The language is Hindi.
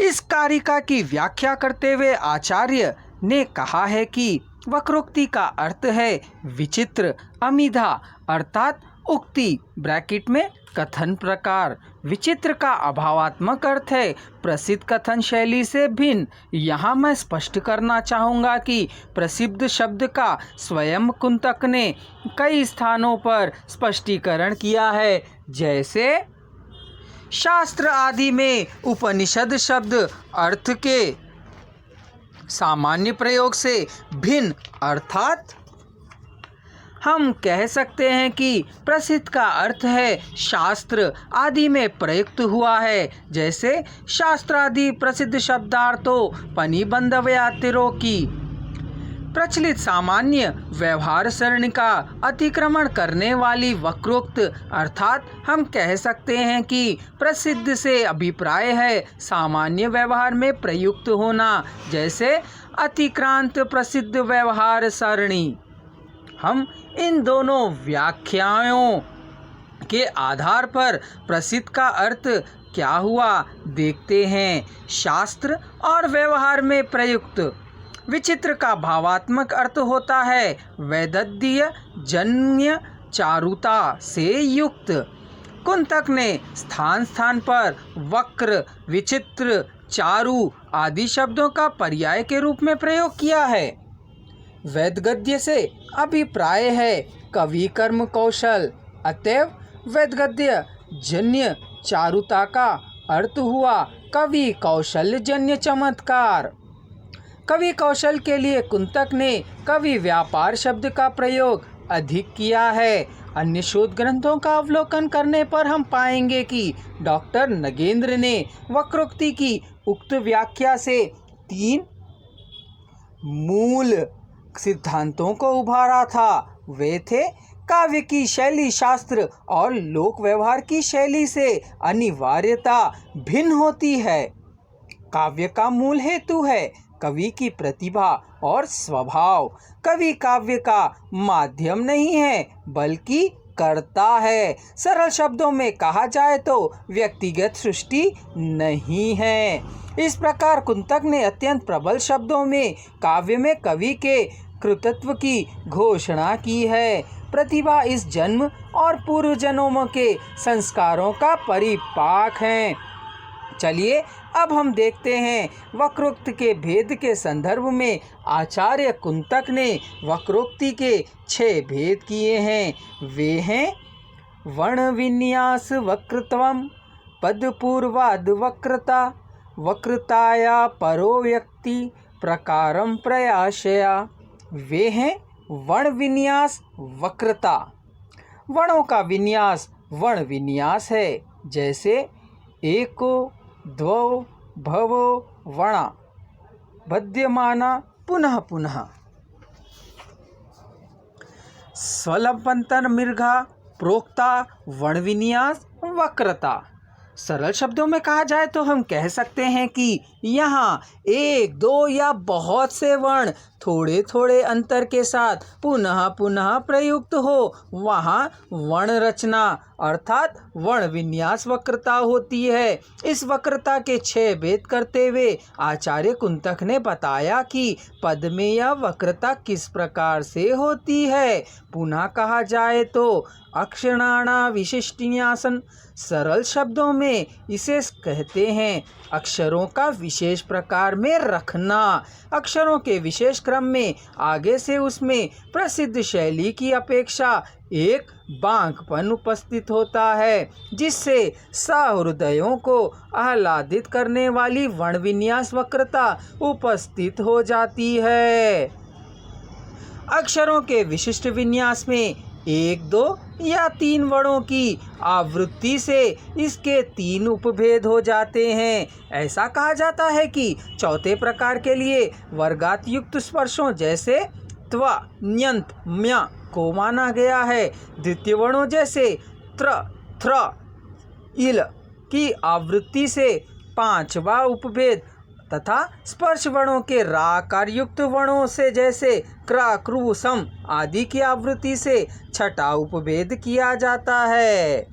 इस कारिका की व्याख्या करते हुए आचार्य ने कहा है कि वक्रोक्ति का अर्थ है विचित्र, अमीधा अर्थात उक्ति ब्रैकेट में कथन प्रकार। विचित्र का अभावात्मक अर्थ है प्रसिद्ध कथन शैली से भिन्न। यहाँ मैं स्पष्ट करना चाहूँगा कि प्रसिद्ध शब्द का स्वयं कुंतक ने कई स्थानों पर स्पष्टीकरण किया है, जैसे शास्त्र आदि में उपनिषद शब्द अर्थ के सामान्य प्रयोग से भिन्न, अर्थात हम कह सकते हैं कि प्रसिद्ध का अर्थ है शास्त्र आदि में प्रयुक्त हुआ है, जैसे शास्त्र आदि प्रसिद्ध शब्दार्थों पनिबंध व्यातिरों की प्रचलित सामान्य व्यवहार सरणी का अतिक्रमण करने वाली वक्रोक्त, अर्थात हम कह सकते हैं कि प्रसिद्ध से अभिप्राय है सामान्य व्यवहार में प्रयुक्त होना, जैसे अतिक्रांत प्रसिद्ध व्यवहार सरणी। हम इन दोनों व्याख्याओं के आधार पर प्रसिद्ध का अर्थ क्या हुआ देखते हैं। शास्त्र और व्यवहार में प्रयुक्त। विचित्र का भावात्मक अर्थ होता है वैदद्य जन्य चारुता से युक्त। कुंतक ने स्थान स्थान पर वक्र, विचित्र, चारु आदि शब्दों का पर्याय के रूप में प्रयोग किया है। वैदगद्य से अभिप्राय है कवि कर्म कौशल, अतएव वैदगद्य जन्य चारुता का अर्थ हुआ कवि कौशल जन्य चमत्कार। कवि कौशल के लिए कुंतक ने कवि व्यापार शब्द का प्रयोग अधिक किया है। अन्य शोध ग्रंथों का अवलोकन करने पर हम पाएंगे कि डॉक्टर नगेंद्र ने वक्रोक्ति की उक्त व्याख्या से 3 मूल सिद्धांतों को उभारा था। वे थे काव्य की शैली शास्त्र और लोक व्यवहार की शैली से अनिवार्यता भिन्न होती है। काव्य का मूल हेतु है कवि की प्रतिभा और स्वभाव। कवि काव्य का माध्यम नहीं है बल्कि कर्ता है। सरल शब्दों में कहा जाए तो व्यक्तिगत सृष्टि नहीं है। इस प्रकार कुंतक ने अत्यंत प्रबल शब्दों में काव्य में कवि के कृतित्व की घोषणा की है। प्रतिभा इस जन्म और पूर्व जन्मों के संस्कारों का परिपाक है। चलिए अब हम देखते हैं वक्रोक्ति के भेद के संदर्भ में आचार्य कुंतक ने वक्रोक्ति के 6 भेद किए हैं। वे हैं वर्ण विन्यास वक्रत्वम, पदपूर्वाद वक्रता, वक्रताया परो व्यक्ति प्रकारम प्रयासया। वे हैं वर्ण विन्यास वक्रता। वर्णों का विन्यास वर्ण विन्यास है, जैसे एको द्वौ भवो वणा बध्यमाना पुनः पुनः। स्वलंबंतर मृगा प्रोक्ता वर्ण विन्यास वक्रता। सरल शब्दों में कहा जाए तो हम कह सकते हैं कि यहाँ 1, 2 या बहुत से वर्ण थोड़े थोड़े अंतर के साथ पुनः पुनः प्रयुक्त हो, वहाँ वर्ण रचना अर्थात वर्ण विन्यास वक्रता होती है। इस वक्रता के 6 भेद करते हुए आचार्य कुंतक ने बताया कि पद में यह वक्रता किस प्रकार से होती है। पुनः कहा जाए तो अक्षराणा विशिष्टिन्यासन। सरल शब्दों में इसे कहते हैं अक्षरों का विशेष प्रकार में रखना। अक्षरों के विशेष क्रम में आगे से उसमें प्रसिद्ध शैली की अपेक्षा एक बांकपन उपस्थित होता है, जिससे सहृदयों को आह्लादित करने वाली वर्ण विन्यास वक्रता उपस्थित हो जाती है। अक्षरों के विशिष्ट विन्यास में 1, 2 या 3 वर्णों की आवृत्ति से इसके 3 उपभेद हो जाते हैं। ऐसा कहा जाता है कि चौथे प्रकार के लिए वर्गात युक्त स्पर्शों जैसे त्व, ण्यंत, म्या को माना गया है। द्वितीय वर्णों जैसे त्र, थ्र, इल की आवृत्ति से 5वां उपभेद तथा स्पर्श वर्णों के राकार युक्त वर्णों से जैसे क्र, कृ, सम आदि की आवृत्ति से 6वां उपभेद किया जाता है।